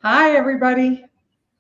Hi, everybody.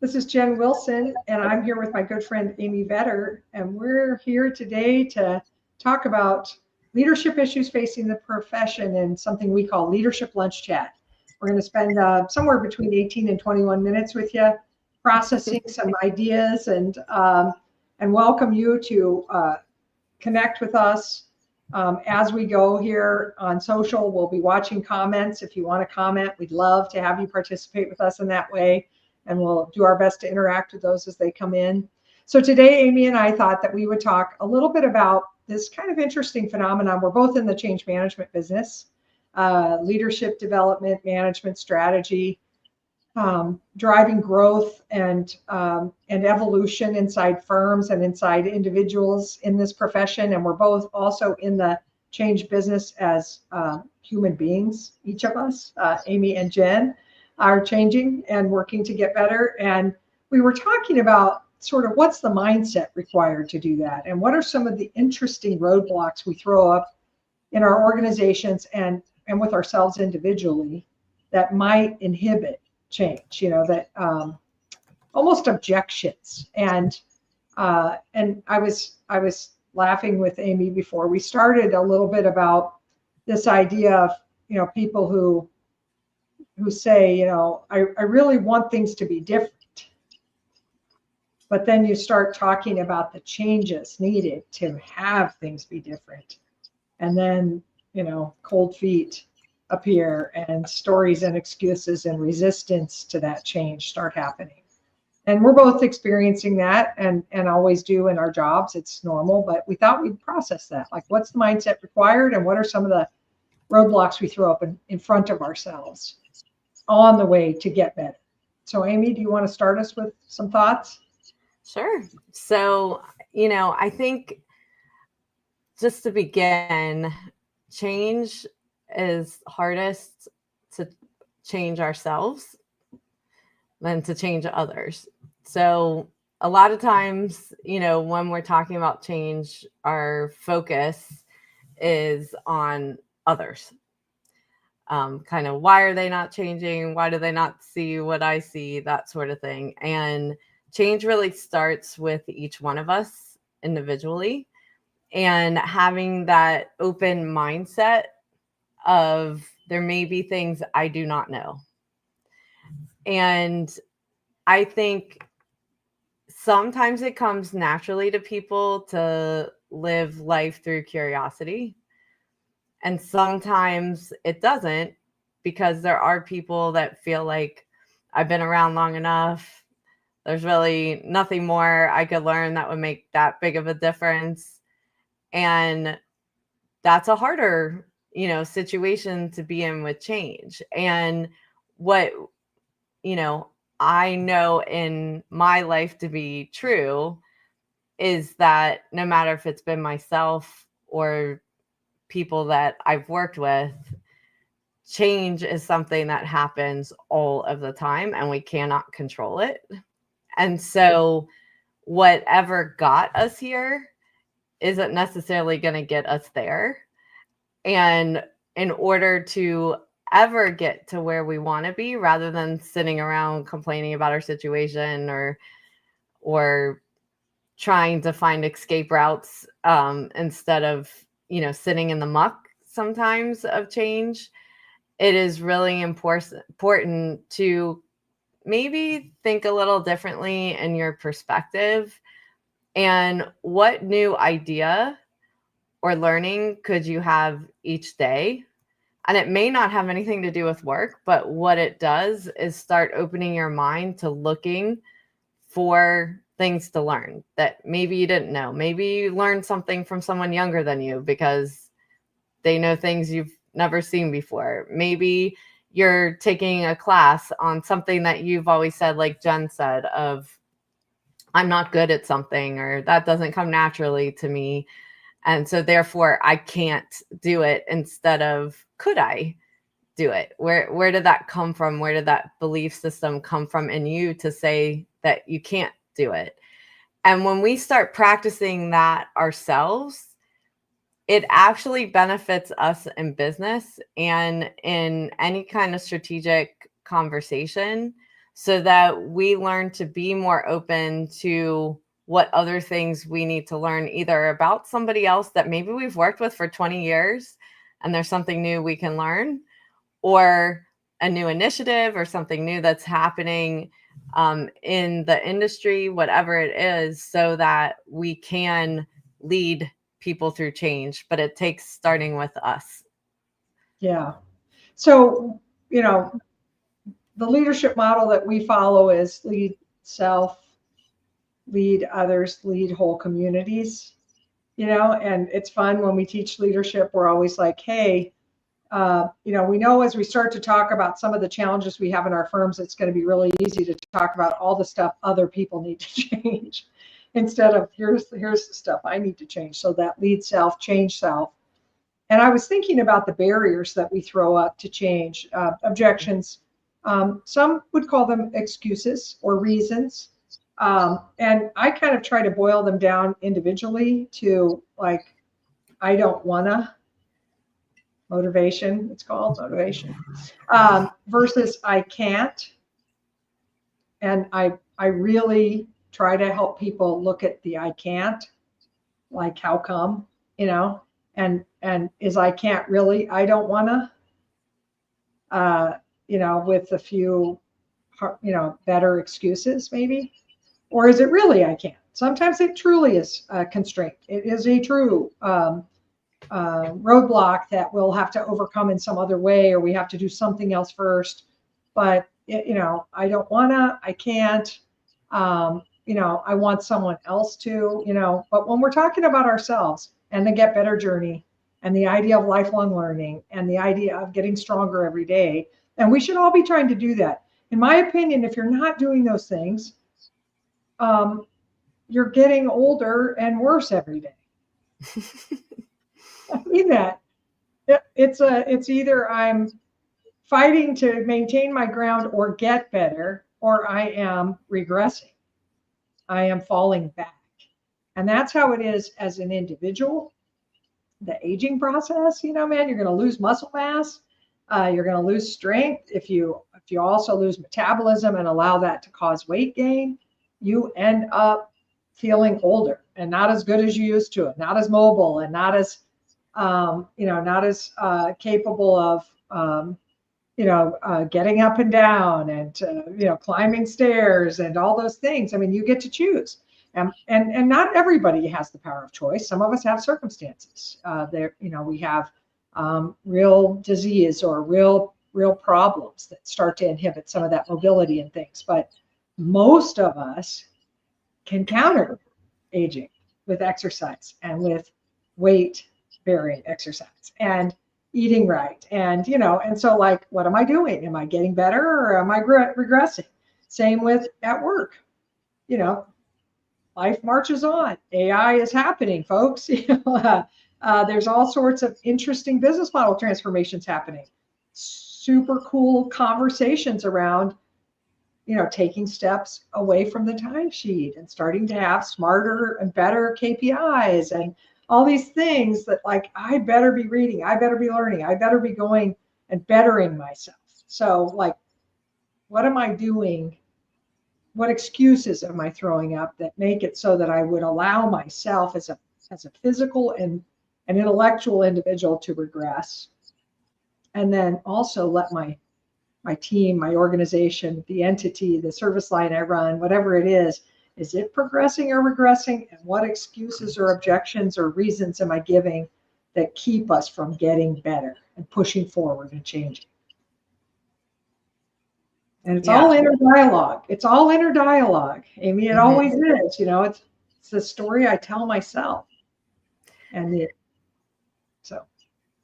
This is Jen Wilson, and I'm here with my good friend Amy Vetter, and we're here today to talk about leadership issues facing the profession and something we call Leadership Lunch Chat. We're going to spend somewhere between 18 and 21 minutes with you, processing some ideas and welcome you to connect with us as we go here on social. We'll be watching comments. If you want to comment, we'd love to have you participate with us in that way. And we'll do our best to interact with those as they come in. So today, Amy and I thought that we would talk a little bit about this kind of interesting phenomenon. We're both in the change management business, leadership development, management strategy, driving growth and evolution inside firms and inside individuals in this profession. And we're both also in the change business as human beings. Each of us, Amy and Jen, are changing and working to get better. And we were talking about sort of what's the mindset required to do that, and what are some of the interesting roadblocks we throw up in our organizations and with ourselves individually that might inhibit change, that almost objections. And I was laughing with Amy before we started a little bit about this idea of people who say, I really want things to be different, but then you start talking about the changes needed to have things be different, and then cold feet appear and stories and excuses and resistance to that change start happening. And we're both experiencing that and always do in our jobs. It's normal, but we thought we'd process that. Like, what's the mindset required, and what are some of the roadblocks we throw up in front of ourselves on the way to get better? So Amy, do you want to start us with some thoughts? Sure. So, I think just to begin, change is hardest to change ourselves than to change others. So a lot of times, when we're talking about change, our focus is on others. Kind of, why are they not changing? Why do they not see what I see? That sort of thing. And change really starts with each one of us individually, and having that open mindset of there may be things I do not know. And I think sometimes it comes naturally to people to live life through curiosity. And sometimes it doesn't, because there are people that feel like I've been around long enough. There's really nothing more I could learn that would make that big of a difference. And that's a harder, situation to be in with change. And what, I know in my life to be true is that no matter if it's been myself or people that I've worked with, change is something that happens all of the time and we cannot control it. And so whatever got us here isn't necessarily going to get us there. And in order to ever get to where we want to be, rather than sitting around complaining about our situation or trying to find escape routes, instead of, sitting in the muck sometimes of change, it is really important to maybe think a little differently in your perspective. And what new idea or learning could you have each day? And it may not have anything to do with work, but what it does is start opening your mind to looking for things to learn that maybe you didn't know. Maybe you learned something from someone younger than you because they know things you've never seen before. Maybe you're taking a class on something that you've always said, like Jen said, of I'm not good at something, or that doesn't come naturally to me. And so therefore I can't do it, instead of could I do it? Where did that come from? Where did that belief system come from in you to say that you can't do it? And when we start practicing that ourselves, it actually benefits us in business and in any kind of strategic conversation, so that we learn to be more open to what other things we need to learn, either about somebody else that maybe we've worked with for 20 years and there's something new we can learn, or a new initiative or something new that's happening in the industry, whatever it is, so that we can lead people through change. But it takes starting with us. Yeah. So, the leadership model that we follow is lead self, lead others, lead whole communities, and it's fun when we teach leadership. We're always like, hey, we know as we start to talk about some of the challenges we have in our firms, it's going to be really easy to talk about all the stuff other people need to change instead of here's the stuff I need to change. So that lead self, change self. And I was thinking about the barriers that we throw up to change, objections. Some would call them excuses or reasons. And I kind of try to boil them down individually to like, I don't wanna, motivation, it's called motivation, versus I can't. And I really try to help people look at the I can't, like how come, and is I can't really, I don't wanna, with a few, better excuses maybe, or is it really I can't? Sometimes it truly is a constraint. It is a true roadblock that we'll have to overcome in some other way, or we have to do something else first. But I don't wanna, I can't, I want someone else to, but when we're talking about ourselves and the Get Better journey and the idea of lifelong learning and the idea of getting stronger every day, and we should all be trying to do that. In my opinion, if you're not doing those things, you're getting older and worse every day. I mean that. It's either I'm fighting to maintain my ground or get better, or I am regressing. I am falling back. And that's how it is as an individual. The aging process, man, you're going to lose muscle mass. You're going to lose strength. If you also lose metabolism and allow that to cause weight gain, you end up feeling older and not as good as you used to, not as mobile and not as, not as capable of, getting up and down and, climbing stairs and all those things. I mean, you get to choose. And not everybody has the power of choice. Some of us have circumstances. We have real disease or real problems that start to inhibit some of that mobility and things. But most of us can counter aging with exercise and with weight bearing exercise and eating right. And, and so like, what am I doing? Am I getting better or am I regressing? Same with at work, life marches on. AI is happening, folks. There's all sorts of interesting business model transformations happening. Super cool conversations around, taking steps away from the timesheet and starting to have smarter and better KPIs and all these things that like, I better be reading, I better be learning, I better be going and bettering myself. So like, what am I doing? What excuses am I throwing up that make it so that I would allow myself as a physical and an intellectual individual to regress? And then also let my team, my organization, the entity, the service line I run, whatever it is it progressing or regressing? And what excuses or objections or reasons am I giving that keep us from getting better and pushing forward and changing? And it's all inner dialogue. It's all inner dialogue, Amy. It always is. It's the story I tell myself.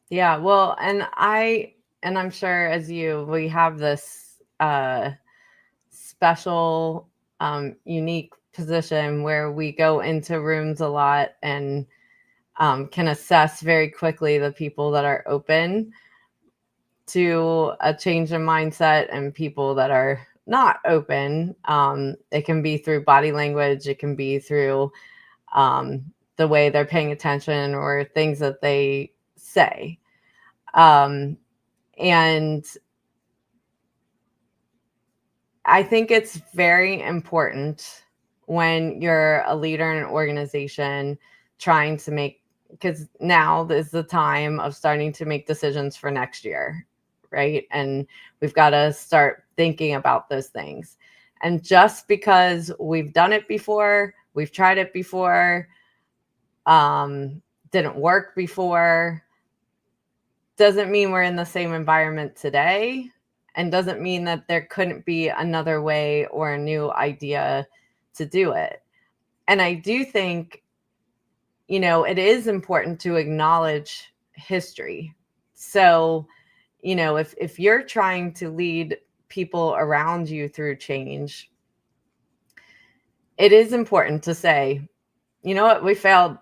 Yeah, well, and I'm sure as we have this special, unique position where we go into rooms a lot and can assess very quickly the people that are open to a change in mindset and people that are not open. It can be through body language. It can be through the way they're paying attention or things that they say. And I think it's very important when you're a leader in an organization trying to make, because now is the time of starting to make decisions for next year, right? And we've got to start thinking about those things. And just because we've done it before, we've tried it before, didn't work before, doesn't mean we're in the same environment today, and doesn't mean that there couldn't be another way or a new idea to do it. And I do think, it is important to acknowledge history. So, if you're trying to lead people around you through change, it is important to say, you know what, we failed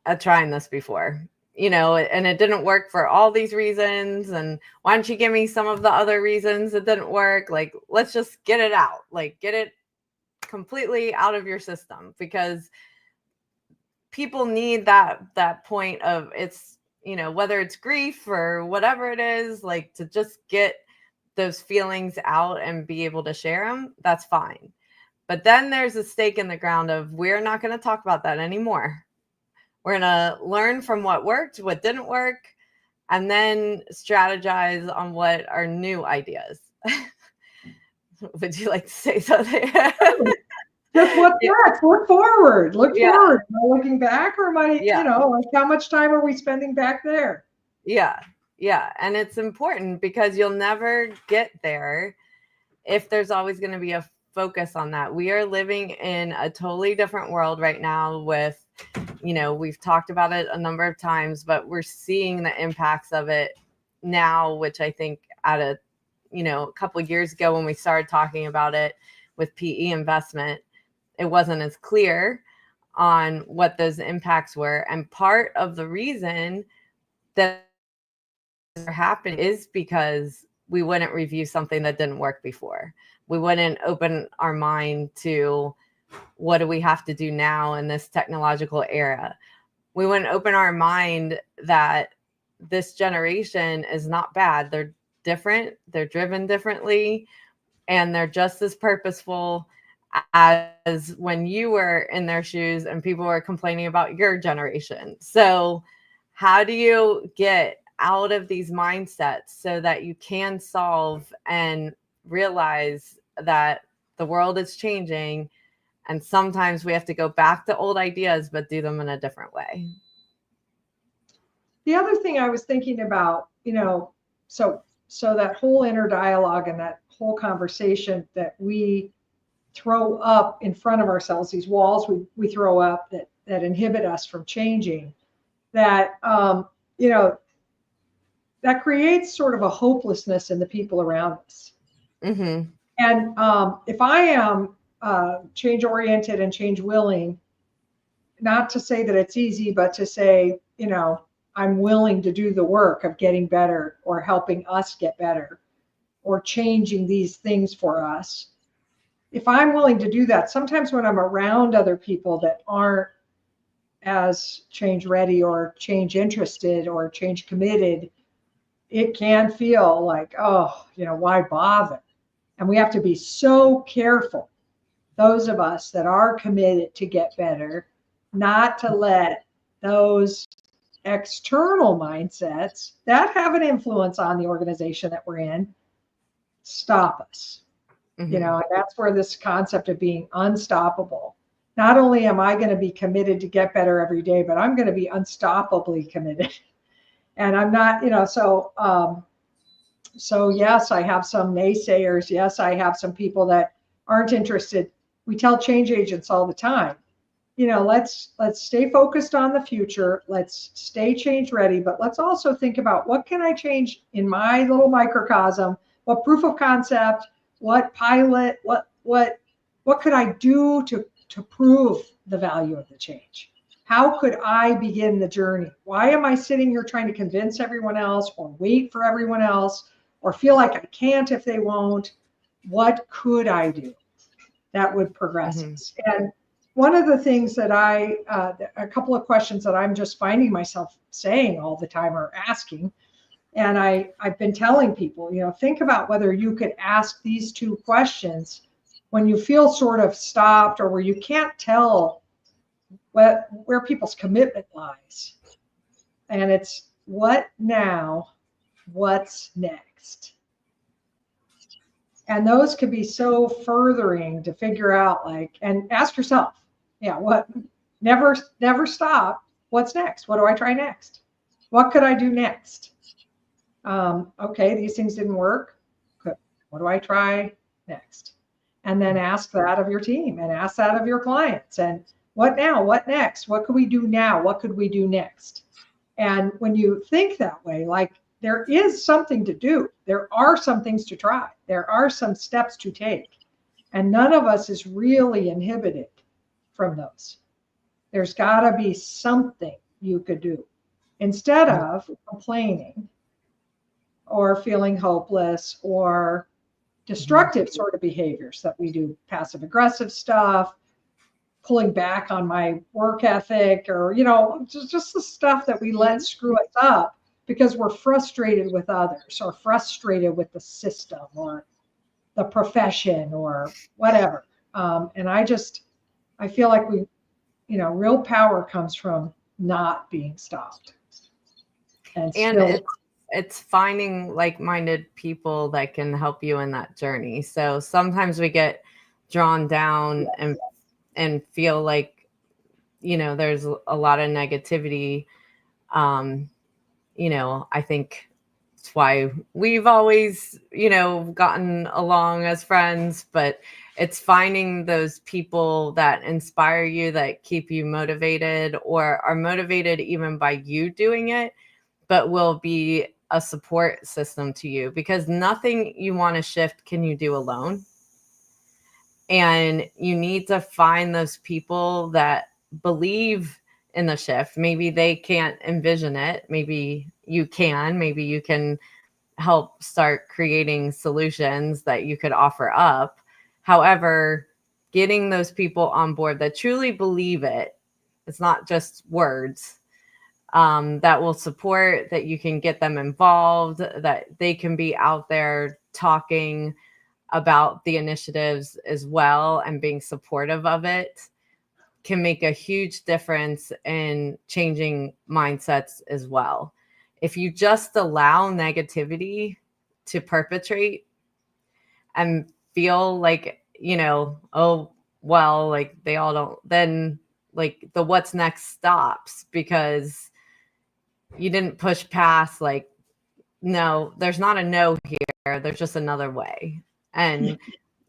at trying this before, and it didn't work for all these reasons. And why don't you give me some of the other reasons it didn't work? Like, let's just get it out, like get it completely out of your system, because people need that point of, it's, whether it's grief or whatever it is, like to just get those feelings out and be able to share them. That's fine. But then there's a stake in the ground of, we're not going to talk about that anymore. We're going to learn from what worked, what didn't work, and then strategize on what are new ideas. Would you like to say something? Just what's next? Look forward. Look forward. Am I looking back, or am I, like how much time are we spending back there? Yeah. And it's important, because you'll never get there if there's always going to be a focus on that. We are living in a totally different world right now with, we've talked about it a number of times, but we're seeing the impacts of it now, which I think at a couple of years ago when we started talking about it with PE investment, it wasn't as clear on what those impacts were. And part of the reason that happened is because we wouldn't review something that didn't work before. We wouldn't open our mind to, what do we have to do now in this technological era? We wouldn't open our mind that this generation is not bad. They're different. They're driven differently, and they're just as purposeful as when you were in their shoes and people were complaining about your generation. So how do you get out of these mindsets so that you can solve and realize that the world is changing, and sometimes we have to go back to old ideas but do them in a different way? The other thing I was thinking about, so that whole inner dialogue and that whole conversation that we throw up in front of ourselves, these walls we throw up that inhibit us from changing, that that creates sort of a hopelessness in the people around us. Mm-hmm. And if I am change oriented and change willing, not to say that it's easy, but to say, I'm willing to do the work of getting better, or helping us get better, or changing these things for us. If I'm willing to do that, sometimes when I'm around other people that aren't as change ready or change interested or change committed, it can feel like, oh, why bother? And we have to be so careful, those of us that are committed to get better, not to let those external mindsets that have an influence on the organization that we're in stop us. Mm-hmm. And that's where this concept of being unstoppable. Not only am I going to be committed to get better every day, but I'm going to be unstoppably committed. And I'm not, so yes, I have some naysayers. Yes, I have some people that aren't interested. We tell change agents all the time, let's stay focused on the future. Let's stay change ready, but let's also think about, what can I change in my little microcosm? What proof of concept? What pilot? What could I do to prove the value of the change? How could I begin the journey? Why am I sitting here trying to convince everyone else, or wait for everyone else, or feel like I can't if they won't? What could I do that would progress us? And one of the things that a couple of questions that I'm just finding myself saying all the time, or asking, and I've been telling people, think about whether you could ask these two questions when you feel sort of stopped or where you can't tell where people's commitment lies. And it's what now, what's next? And those could be so furthering to figure out, like, and ask yourself, what, never stop. What's next? What do I try next? What could I do next? Okay, these things didn't work. Good. What do I try next? And then ask that of your team and ask that of your clients. And what now? What next? What could we do now? What could we do next? And when you think that way, like, there is something to do. There are some things to try. There are some steps to take. And none of us is really inhibited from those. There's got to be something you could do instead of complaining or feeling hopeless or destructive sort of behaviors that we do, passive aggressive stuff, pulling back on my work ethic, or, just the stuff that we let screw us up because we're frustrated with others or frustrated with the system or the profession or whatever. And I feel like real power comes from not being stopped. And it's finding like-minded people that can help you in that journey. So sometimes we get drawn down and feel like, there's a lot of negativity. I think it's why we've always, gotten along as friends, but it's finding those people that inspire you, that keep you motivated or are motivated even by you doing it, but will be a support system to you, because nothing you want to shift can you do alone. And you need to find those people that believe in the shift. Maybe they can't envision it. Maybe you can. Maybe you can help start creating solutions that you could offer up. However, getting those people on board that truly believe it's not just words, that will support, that you can get them involved, that they can be out there talking about the initiatives as well and being supportive of it, can make a huge difference in changing mindsets as well. If you just allow negativity to perpetrate and feel like, oh, well, like they all don't, then like the what's next stops because you didn't push past, like, no, there's not a no here. There's just another way. And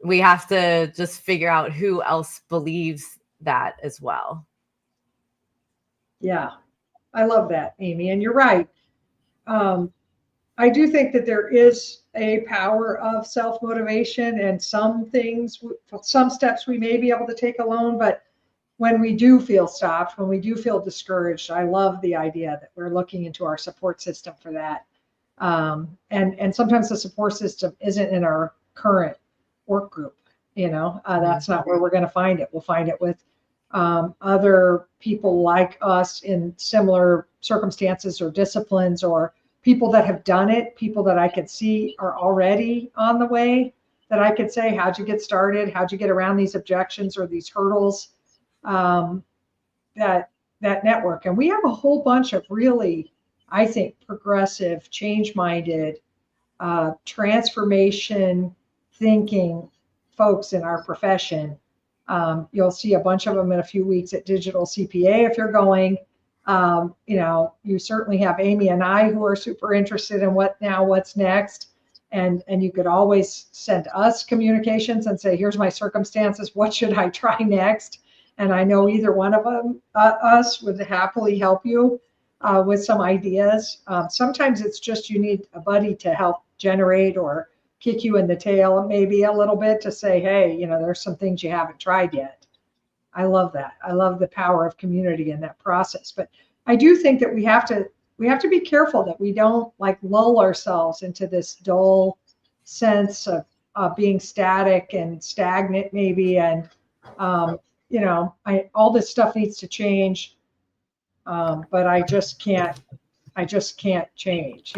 we have to just figure out who else believes that as well. Yeah, I love that, Amy. And you're right. I do think that there is a power of self-motivation, and some steps we may be able to take alone, but when we do feel stopped, when we do feel discouraged, I love the idea that we're looking into our support system for that. And sometimes the support system isn't in our current work group. That's not where we're going to find it. We'll find it with other people like us in similar circumstances or disciplines, or people that have done it, people that I could see are already on the way, that I could say, how'd you get started? How'd you get around these objections or these hurdles? That network. And we have a whole bunch of really, I think, progressive, change-minded, transformation thinking folks in our profession. You'll see a bunch of them in a few weeks at Digital CPA if you're going. You certainly have Amy and I who are super interested in what's next. And you could always send us communications and say, here's my circumstances. What should I try next? And I know either one of us would happily help you with some ideas. Sometimes it's just you need a buddy to help generate or kick you in the tail maybe a little bit to say, hey, there's some things you haven't tried yet. I love that. I love the power of community in that process. But I do think that we have to be careful that we don't lull ourselves into this dull sense of being static and stagnant maybe. And, all this stuff needs to change. But I just can't change.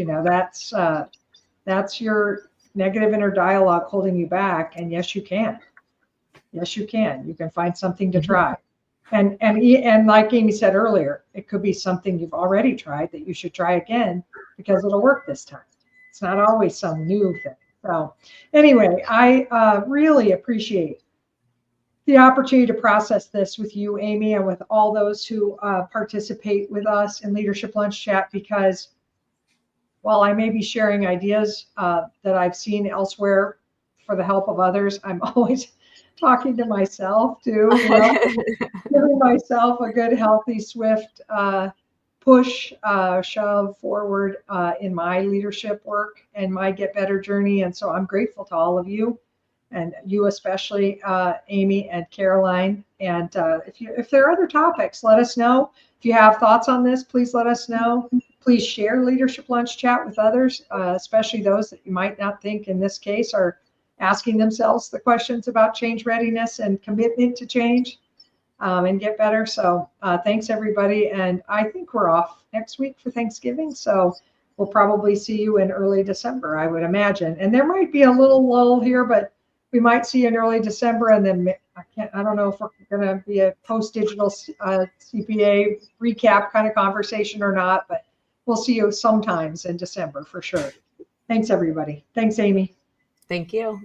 That's your negative inner dialogue holding you back. And yes, you can. Yes, you can. You can find something to try. And like Amy said earlier, it could be something you've already tried that you should try again because it'll work this time. It's not always some new thing. So anyway, I really appreciate the opportunity to process this with you, Amy, and with all those who participate with us in Leadership Lunch Chat, because while I may be sharing ideas that I've seen elsewhere for the help of others, I'm always talking to myself too, giving myself a good, healthy, swift push, shove forward in my leadership work and my Get Better journey. And so I'm grateful to all of you, and you especially, Amy and Caroline. And if there are other topics, let us know. If you have thoughts on this, please let us know. Please share Leadership Lunch Chat with others, especially those that you might not think in this case are asking themselves the questions about change readiness and commitment to change and get better. So thanks, everybody. And I think we're off next week for Thanksgiving. So we'll probably see you in early December, I would imagine. And there might be a little lull here, but we might see you in early December. And then I don't know if we're going to be a post-digital CPA recap kind of conversation or not, but we'll see you sometimes in December for sure. Thanks, everybody. Thanks, Amy. Thank you.